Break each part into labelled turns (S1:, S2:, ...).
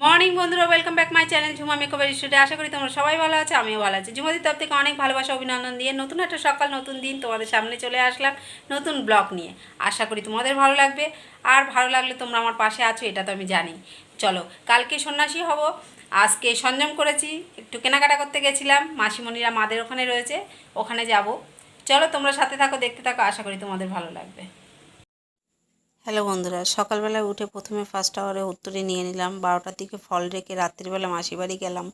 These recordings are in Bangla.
S1: মর্নিং বন্ধুরা, welcome back my channel Jhuma makeover studio. আশা করি তোমরা সবাই ভালো আছো, আমিও ভালো আছি। ঝুমাদির তরফ থেকে অনেক ভালোবাসা অভিনন্দন দিয়ে নতুন একটা সকাল, নতুন দিন তোমাদের সামনে চলে আসলাম নতুন ব্লগ নিয়ে। আশা করি তোমাদের ভালো লাগবে, আর ভালো লাগলে তোমরা আমার পাশে আছো এটা তো আমি জানি। চলো, কালকে সন্ন্যাসী হব, আজকে সঞ্জম করেছি, একটু কেনাকাটা করতে গেছিলাম, মাসিমণিরা মাদের ওখানে রয়েছে, ওখানে যাব। চলো তোমরা সাথে থাকো, দেখতে থাকো, আশা করি তোমাদের ভালো লাগবে। হ্যালো বন্ধুরা, সকালবেলায় উঠে প্রথমে ফার্স্ট আওয়ারে উত্তরে নিয়ে নিলাম, 12টার দিকে ফল রেখে রাত্রিবেলা মাসি বাড়ি গেলাম,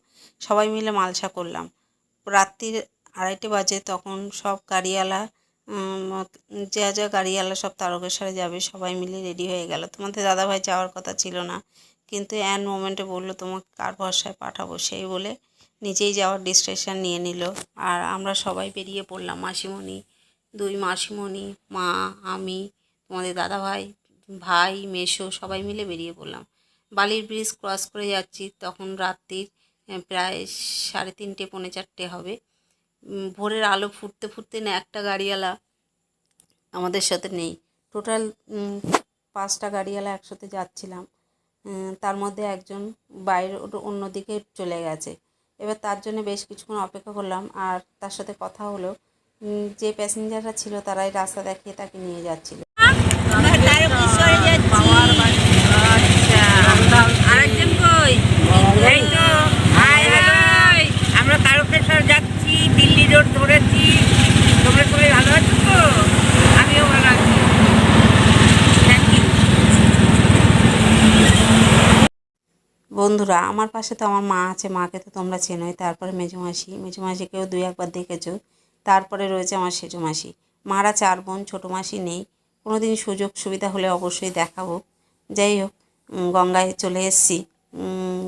S1: সবাই মিলে মালসা করলাম। রাত্রির 2:30 বাজে, তখন সব গাড়িওয়ালা যা গাড়িওয়ালা সব তারকেশ্বরে যাবে, সবাই মিলে রেডি হয়ে গেল। তোমাদের দাদাভাই যাওয়ার কথা ছিল না, কিন্তু অ্যান মোমেন্টে বললো তোমাকে কার ভরসায় পাঠাবো, সেই বলে নিজেই যাওয়ার ডিসিশন নিয়ে নিল। আর আমরা সবাই বেরিয়ে পড়লাম, মাসিমণি, 2 মাসিমণি, মা, আমি, তোমাদের দাদাভাই, ভাই, মেসো সবাই মিলে বেরিয়ে পড়লাম। বালির ব্রিজ ক্রস করে যাচ্ছি, তখন রাত্রির প্রায় 3:30 পৌনে 4টে হবে। ভোরের আলো ফুটতে ফুটতে না একটা গাড়িওয়ালা আমাদের সাথে নেই। টোটাল 5টা গাড়িওয়ালা একসাথে যাচ্ছিলাম, তার মধ্যে একজন বাইরে অন্যদিকে চলে গেছে। এবার তার জন্য বেশ কিছুক্ষণ অপেক্ষা করলাম, আর তার সাথে কথা হলো। যে প্যাসেঞ্জাররা ছিল তারাই রাস্তা দেখিয়ে তাকে নিয়ে যাচ্ছিল।
S2: আরেকজন কই? এই তো আমরা তারকেশ্বর যাচ্ছি, দিল্লি রোড ধরেছি। তোমরা সবাই ভালো আছো তো? আমিও ভালো আছি, থ্যাংক ইউ।
S1: বন্ধুরা, আমার পাশে তো আমার মা আছে, মাকে তো তোমরা চেনোই। তারপরে মেজোমাসিকেও 2-1বার দেখেছো। তারপরে রয়েছে আমার সেজো মাসি। মারা 4 বোন, ছোটো মাসি নেই। কোনো দিন সুযোগ সুবিধা হলে অবশ্যই দেখাবো। যাই হোক, গঙ্গায় চলে এসেছি,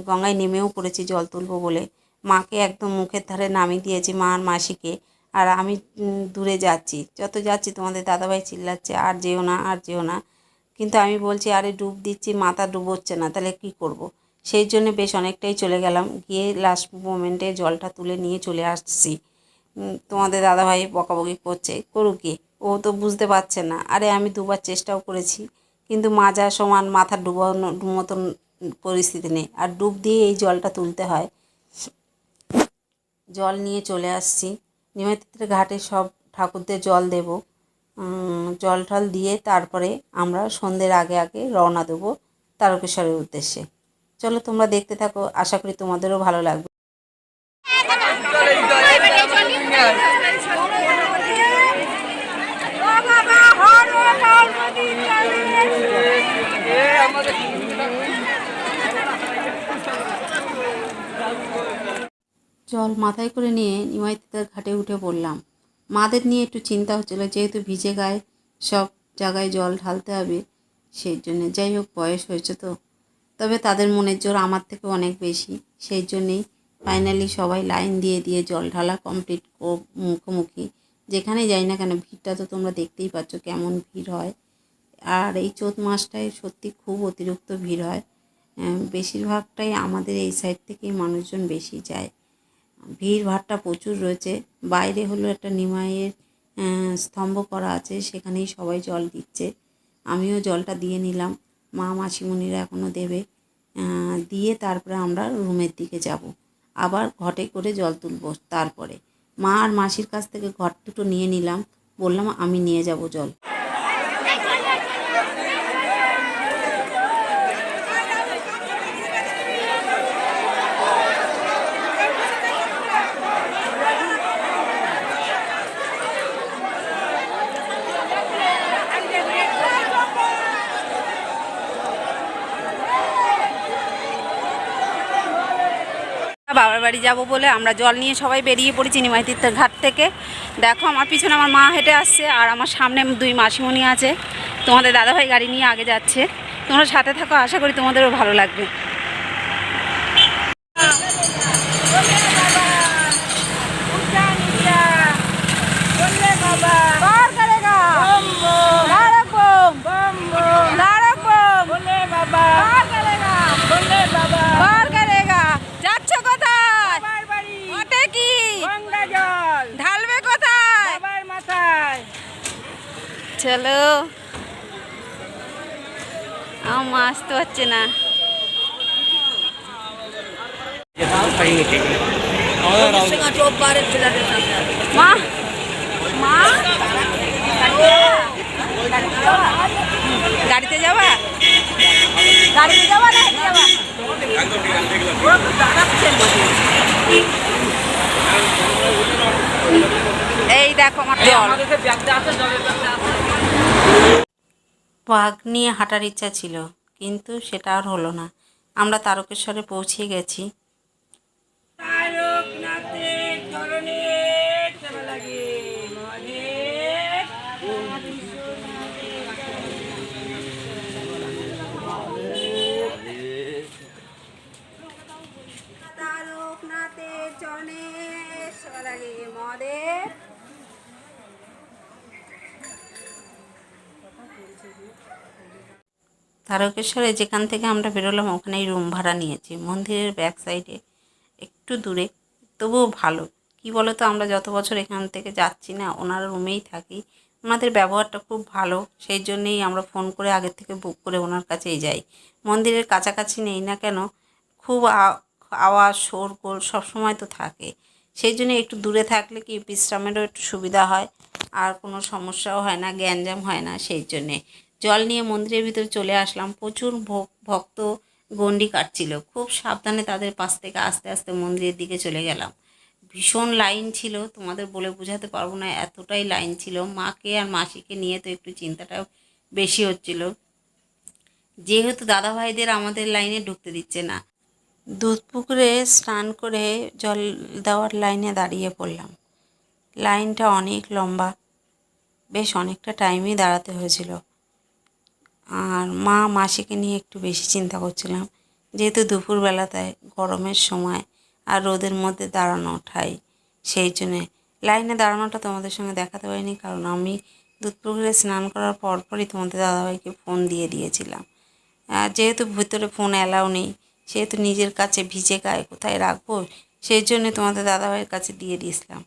S1: গঙ্গায় নেমেও পড়েছি জল তুলবো বলে। মাকে একদম মুখের ধারে নামিয়ে দিয়েছি, মা আর মাসিকে। আর আমি দূরে যাচ্ছি, যত যাচ্ছি তোমাদের দাদাভাই চিল্লাচ্ছে আর যেও না, আর যেও না। কিন্তু আমি বলছি আরে ডুব দিচ্ছি, মাথা ডুবোচ্ছে না, তাহলে কী করব। সেই জন্য বেশ অনেকটাই চলে গেলাম, গিয়ে লাস্ট মোমেন্টে জলটা তুলে নিয়ে চলে আসছি। তোমাদের দাদাভাই বকাবকি করছে, করুক কি, ও তো বুঝতে পারছে না। আরে আমি 2বার চেষ্টাও করেছি, কিন্তু মাজা সমান মাথা ডুবানোর মতন পরিস্থিতি নেই, আর ডুব দিয়ে এই জলটা তুলতে হয়। জল নিয়ে চলে আসছি, নিমাইতীর্থের ঘাটে সব ঠাকুরদের জল দেব। জল টল দিয়ে তারপরে আমরা সন্ধ্যের আগে আগে রওনা দেবো তারকেশ্বরের উদ্দেশ্যে। চলো তোমরা দেখতে থাকো, আশা করি তোমাদেরও ভালো লাগবে। জল মাথায় করে নিয়ে নিমাইতীর্থের ঘাটে উঠে পড়লাম। মাদের নিয়ে একটু চিন্তা হচ্ছিলো, যেহেতু ভিজে গায়ে সব জায়গায় জল ঢালতে হবে, সেই জন্যে। যাই হোক, বয়স হয়েছে তো, তবে তাদের মনের জোর আমার থেকে অনেক বেশি, সেই জন্যেই ফাইনালি সবাই লাইন দিয়ে দিয়ে জল ঢালা কমপ্লিট মুখোমুখি। যেখানেই যাই না কেন, ভিড়টা তো তোমরা দেখতেই পাচ্ছ কেমন ভিড় হয়। আর এই চৈত মাসটায় সত্যি খুব অতিরিক্ত ভিড় হয়। বেশিরভাগটাই আমাদের এই সাইড থেকেই মানুষজন বেশি যায়। ভিড় ভাট্টা প্রচুর রয়েছে। বাইরে হলো একটা নিমাইয়ের স্তম্ভ করা আছে, সেখানেই সবাই জল দিচ্ছে। আমিও জলটা দিয়ে নিলাম, মা মাসিমণিরা এখনও দেবে। দিয়ে তারপরে আমরা রুমের দিকে যাব, আবার ঘটে করে জল তুলব। তারপরে মা আর মাসির কাছ থেকে ঘট দুটো নিয়ে নিলাম, বললাম আমি নিয়ে যাব জল। বাবার বাড়ি যাব বলে আমরা জল নিয়ে সবাই বেরিয়ে পড়েছি নিমাইতীর্থের ঘাট থেকে। দেখো আমার পিছনে আমার মা হেঁটে আসছে, আর আমার সামনে 2 মাসিমণি আছে। তোমাদের দাদাভাই গাড়ি নিয়ে আগে যাচ্ছে। তোমরা সাথে থাকো, আশা করি তোমাদেরও ভালো লাগবে। যাচ্ছ কোথায়? ওটা কি ঢালবে কোথায়? চলো, আমার আসতে হচ্ছে না।
S2: বাড়ি হেঁটে যাই চোপবারের ছেলেদের সামনে আছে।
S1: মা মা গাড়িতে যাবা গাড়িতে যাবা না হেঁটে যাবা?
S2: ওরা তো দাঁড়াচ্ছেন বসে।
S1: এই দেখো আমার
S2: এই
S1: জল।
S2: আমাদের যে ব্যাগটা আছে, জলের ব্যাগটা আছে।
S1: বাঘ নিয়ে হাঁটার ইচ্ছা ছিল, কিন্তু সেটা আর হলো না। আমরা তারকেশ্বরে পৌঁছে গেছি।
S2: তারকনাথের চরণে সেবা লাগে মহাদেব।
S1: তারকনাথের চরণে সেবা লাগে মহাদেব। তারকেশ্বরে যেখান থেকে আমরা বেরোলাম ওখানেই রুম ভাড়া নিয়েছি, মন্দিরের ব্যাক সাইডে একটু দূরে। তবুও ভালো, কি বলো তো, আমরা যত বছর এখান থেকে যাচ্ছি না ওনার রুমেই থাকি, ওনাদের ব্যবহারটা খুব ভালো, সেই জন্যেই আমরা ফোন করে আগের থেকে বুক করে ওনার কাছেই যাই। মন্দিরের কাছাকাছি নেই না কেন, খুব আওয়াজ শোরগোল সবসময় তো থাকে, সেই জন্য একটু দূরে থাকলে কি বিশ্রামেরও একটু সুবিধা হয়, আর কোনো সমস্যাও হয় না, গ্যাঞ্জাম হয় না। সেই জন্যে জল নিয়ে মন্দিরের ভিতরে চলে আসলাম। প্রচুর ভক্ত গণ্ডি কাটছিল, খুব সাবধানে তাদের পাশ থেকে আস্তে আস্তে মন্দিরের দিকে চলে গেলাম। ভীষণ লাইন ছিল, তোমাদের বলে বোঝাতে পারবো না, এতটাই লাইন ছিল। মাকে আর মাসিকে নিয়ে তো একটু চিন্তাটাও বেশি হচ্ছিল, যেহেতু দাদাভাইদের আমাদের লাইনে ঢুকতে দিচ্ছে না। দুধপুকুরে স্নান করে জল দেওয়ার লাইনে দাঁড়িয়ে পড়লাম। লাইনটা অনেক লম্বা, বেশ অনেকটা টাইমই দাঁড়াতে হয়েছিল। আর মা মাসিকে নিয়ে একটু বেশি চিন্তা করছিলাম, যেহেতু দুপুরবেলাতে গরমের সময় আর রোদের মধ্যে দাঁড়ানো ঠাই, সেই জন্যে লাইনে দাঁড়ানোটা তোমাদের সঙ্গে দেখাতে পারিনি, কারণ আমি দুধপুকুরে স্নান করার পরপরই তোমাদের দাদাভাইকে ফোন দিয়ে দিয়েছিলাম। আর যেহেতু ভিতরে ফোন অ্যালাউ নেই, সেহেতু নিজের কাছে ভিজে গায়ে কোথায় রাখবো, সেই জন্যে তোমাদের দাদাভাইয়ের কাছে দিয়ে দিয়েছিলাম।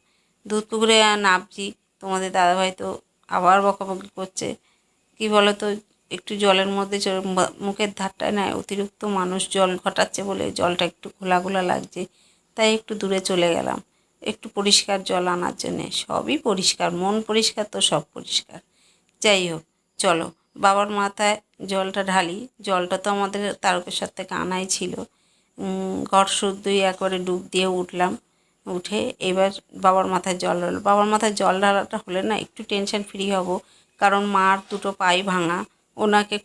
S1: দুধপুকুরে নামছি, তোমাদের দাদাভাই তো আবার বকাবকি করছে, কি বলো তো, একটু জলের মধ্যে মুখের ধারটায় না অতিরিক্ত মানুষ জল ঘটাচ্ছে বলে জলটা একটু ঘোলা ঘোলা লাগছে, তাই একটু দূরে চলে গেলাম একটু পরিষ্কার জল আনার জন্যে। সবই পরিষ্কার, মন পরিষ্কার তো সব পরিষ্কার। যাই হোক, চলো বাবার মাথায় জলটা ঢালি। জলটা তো আমাদের তারকেশ্বর থেকে আনাই ছিল। ঘর শুদ্ধই একবারে ডুব দিয়ে উঠলাম, উঠে এবার বাবার মাথায় জল ঢালো। বাবার মাথায় জল ঢালাটা হলে না একটু টেনশন ফ্রি হব, কারণ মার দুটো পাই ভাঙা, ওনাকে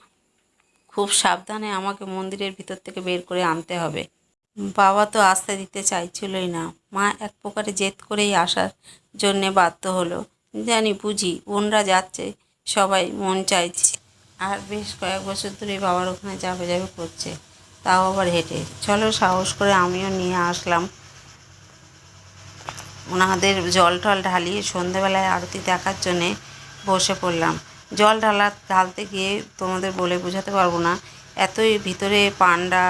S1: খুব সাবধানে আমাকে মন্দিরের ভিতর থেকে বের করে আনতে হবে। বাবা তো আসতে দিতে চাইছিলই না, মা এক প্রকারে জেদ করেই আসার জন্যে বাধ্য হলো। জানি বুঝি বোনরা যাচ্ছে, সবাই মন চাইছে, আর বেশ কয়েক বছর ধরে বাবার ওখানে যাবে যাবে করছে, তাও আবার হেঁটে। চলো সাহস করে আমিও নিয়ে আসলাম। ওনাদের জল টল ঢালিয়ে সন্ধেবেলায় আরতি দেখার জন্যে বসে পড়লাম। জল ঢালতে গিয়ে তোমাদের বলে বোঝাতে পারবো না, এতই ভিতরে পান্ডা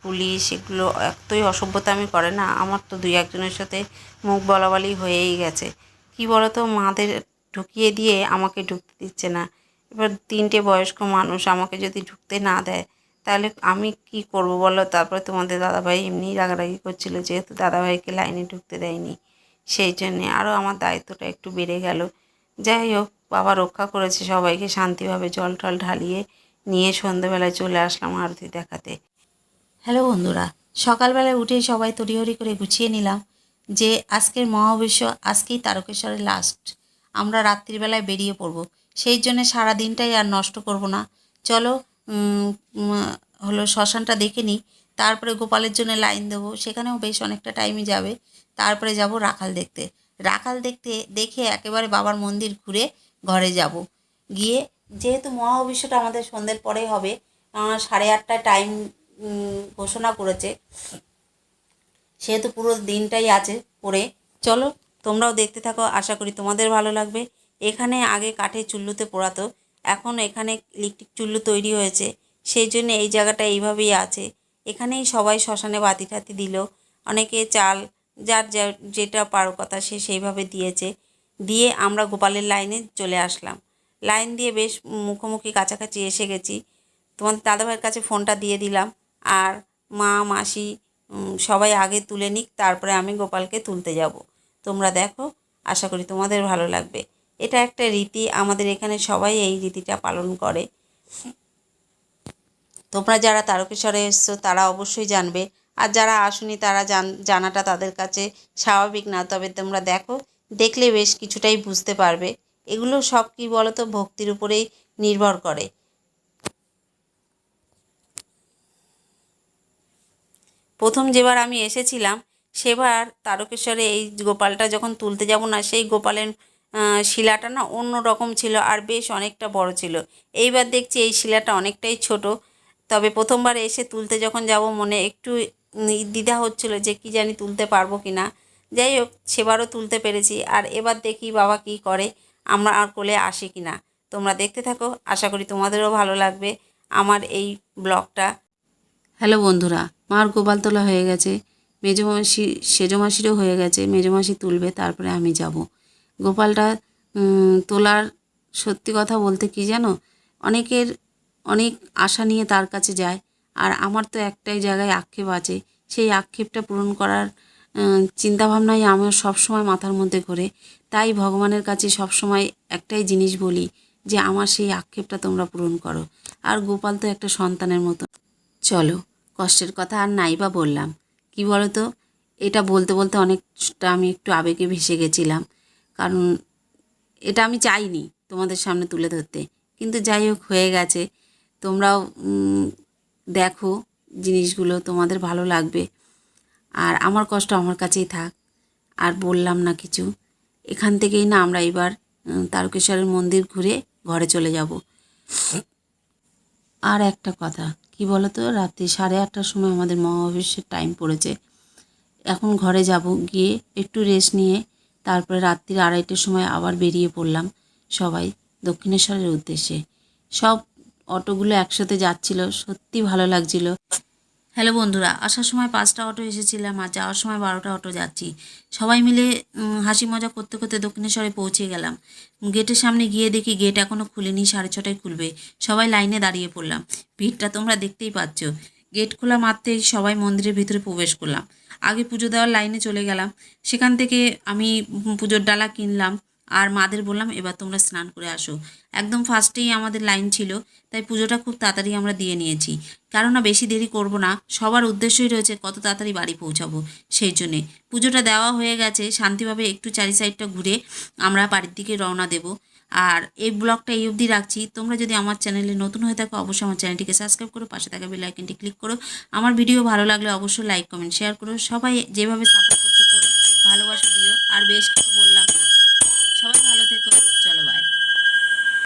S1: পুলিশ এগুলো এতই অসভ্যতামি করে না, আমার তো দুই একজনের সাথে মুখ বলাবলি হয়েই গেছে। কি বলো তো, মাদের ঢুকিয়ে দিয়ে আমাকে ঢুকতে দিচ্ছে না। এবার তিনটে বয়স্ক মানুষ আমাকে যদি ঢুকতে না দেয় তাহলে আমি কি করব বলো। তারপরে তোমাদের দাদাভাই এমনিই রাগারাগি করছিল, যেহেতু দাদাভাইকে লাইনে ঢুকতে দেয়নি, সেই জন্যে আরও আমার দায়িত্বটা একটু বেড়ে গেল। যাই হোক, বাবা রক্ষা করেছে, সবাইকে শান্তিভাবে জল টল ঢালিয়ে নিয়ে সন্ধ্যেবেলায় চলে আসলাম আরতি দেখাতে। হ্যালো বন্ধুরা, সকালবেলায় উঠেই সবাই তড়িহড়ি করে গুছিয়ে নিলাম যে আজকের মহাবিশ্ব, আজকেই তারকেশ্বরের লাস্ট, আমরা রাত্রিবেলায় বেরিয়ে পড়ব। সেই জন্য সারা দিনটাই আর নষ্ট করব না, চলো হলো শ্মশানটা দেখে নিই, তারপরে গোপালের জন্য লাইন দেবো, সেখানেও বেশ অনেকটা টাইমই যাবে। তারপরে যাব রাখাল দেখতে। রাখাল দেখে একেবারে বাবার মন্দির ঘুরে ঘরে যাব। গিয়ে যেহেতু মহাবিশ্বটা আমাদের সন্ধ্যের পরেই হবে, 8:30টায় টাইম ঘোষণা করেছে, সেহেতু পুরো দিনটাই আছে পড়ে। চলো তোমরাও দেখতে থাকো, আশা করি তোমাদের ভালো লাগবে। এখানে আগে কাঠের চুল্লুতে পোড়াতো, এখন এখানে ইলেকট্রিক চুল্লু তৈরি হয়েছে, সেই জন্য এই জায়গাটা এইভাবেই আছে। এখানেই সবাই শ্মশানে বাতি টাতি দিল, অনেকে চাল, যার যেটা পারো কথা সে সেইভাবে দিয়েছে। দিয়ে আমরা গোপালের লাইনে চলে আসলাম। লাইন দিয়ে বেশ মুখোমুখি কাছাকাছি এসে গেছি। তোমাদের দাদাভাইয়ের কাছে ফোনটা দিয়ে দিলাম, আর মা মাসি সবাই আগে তুলে নিক, তারপরে আমি গোপালকে তুলতে যাব। তোমরা দেখো, আশা করি তোমাদের ভালো লাগবে। এটা একটা রীতি, আমাদের এখানে সবাই এই রীতিটা পালন করে। তোমরা যারা তারকেশ্বরে এসছো তারা অবশ্যই জানবে, আর যারা আসুনি তারা জানাটা তাদের কাছে স্বাভাবিক না। তবে তোমরা দেখো, দেখলে বেশ কিছুটাই বুঝতে পারবে। এগুলো সব কি বলো তো, ভক্তির উপরেই নির্ভর করে। প্রথম যেবার আমি এসেছিলাম সেবার তারকেশ্বরে এই গোপালটা যখন তুলতে যাব না, সেই গোপালের শিলাটা না অন্য রকম ছিল আর বেশ অনেকটা বড় ছিল। এইবার দেখছি এই শিলাটা অনেকটাই ছোট। তবে প্রথমবার এসে তুলতে যখন যাব মনে একটু দ্বিধা হচ্ছিল যে কি জানি তুলতে পারবো কি না। যাই হোক, সেবারও তুলতে পেরেছি। আর এবার দেখি বাবা কি করে, আমরা আর কোলে আসি কি না। তোমরা দেখতে থাকো, আশা করি তোমাদেরও ভালো লাগবে আমার এই ব্লগটা। হ্যালো বন্ধুরা, মার গোপাল তোলা হয়ে গেছে, মেজমাসি সেজমাসিরও হয়ে গেছে। মেজমাসি তুলবে, তারপরে আমি যাব। গোপালটা তোলার সত্যি কথা বলতে কি জানো, অনেকের অনেক আশা নিয়ে তার কাছে যায়, আর আমার তো একটাই জায়গায় আক্ষেপ আছে। সেই আক্ষেপটা পূরণ করার চিন্তাভাবনাই আমার সবসময় মাথার মধ্যে ঘোরে। তাই ভগবানের কাছে সবসময় একটাই জিনিস বলি যে আমার সেই আক্ষেপটা তোমরা পূরণ করো। আর গোপাল তো একটা সন্তানের মতো। চলো, কষ্টের কথা আর নাই বা বললাম, কি বলো তো, এটা বলতে বলতে অনেকটা আমি একটু আবেগে ভেসে গেছিলাম। কারণ এটা আমি চাইনি তোমাদের সামনে তুলে ধরতে, কিন্তু যাই হোক হয়ে গেছে। তোমরাও দেখো জিনিসগুলো, তোমাদের ভালো লাগবে। আর আমার কষ্ট আমার কাছেই থাক, আর বললাম না কিছু। এখান থেকেই না আমরা এবার তারকেশ্বরের মন্দির ঘুরে ঘরে চলে যাব। আর একটা কথা, কি বলো তো, রাত্রি 8:30টার সময় আমাদের মহাবেশের টাইম পড়েছে। এখন ঘরে যাব, গিয়ে একটু রেস্ট নিয়ে তারপরে রাত্রি 2:30টার সময় আবার বেরিয়ে পড়লাম সবাই দক্ষিণেশ্বরের উদ্দেশ্যে। সব অটোগুলো একসাথে যাচ্ছিল, সত্যি ভালো লাগছিল। হ্যালো বন্ধুরা, আসার সময় 5টা অটো এসেছিলাম আর যাওয়ার সময় 12টা অটো যাচ্ছি। সবাই মিলে হাসি মজা করতে করতে দক্ষিণেশ্বরে পৌঁছে গেলাম। গেটের সামনে গিয়ে দেখি গেট এখনও খুলেনি, 6:30টায় খুলবে। সবাই লাইনে দাঁড়িয়ে পড়লাম। ভিড়টা তোমরা দেখতেই পাচ্ছ। গেট খোলা মাত্রেই সবাই মন্দিরের ভিতরে প্রবেশ করলাম। আগে পুজো দেওয়ার লাইনে চলে গেলাম। সেখান থেকে আমি পুজোর ডালা কিনলাম আর মাদের বললাম এবার তোমরা স্নান করে আসো। একদম ফার্স্টেই আমাদের লাইন ছিল, তাই পুজোটা খুব তাড়াতাড়ি আমরা দিয়ে নিয়েছি। কেননা বেশি দেরি করব না, সবার উদ্দেশ্যই রয়েছে কত তাড়াতাড়ি বাড়ি পৌঁছাবো। সেই জন্যে পুজোটা দেওয়া হয়ে গেছে, শান্তিভাবে একটু চারি সাইডটা ঘুরে আমরা বাড়ির দিকে রওনা দেব। আর এই ব্লগটা এই অবধি রাখছি। তোমরা যদি আমার চ্যানেলে নতুন হয়ে থাকো অবশ্যই আমার চ্যানেলটিকে সাবস্ক্রাইব করো, পাশে থাকা বেল আইকনটি ক্লিক করো। আমার ভিডিও ভালো লাগলে অবশ্যই লাইক কমেন্ট শেয়ার করো। সবাই যেভাবে সাপোর্ট করছো করো, ভালোবাসা দিও। আর বেশ কিছু বললাম না,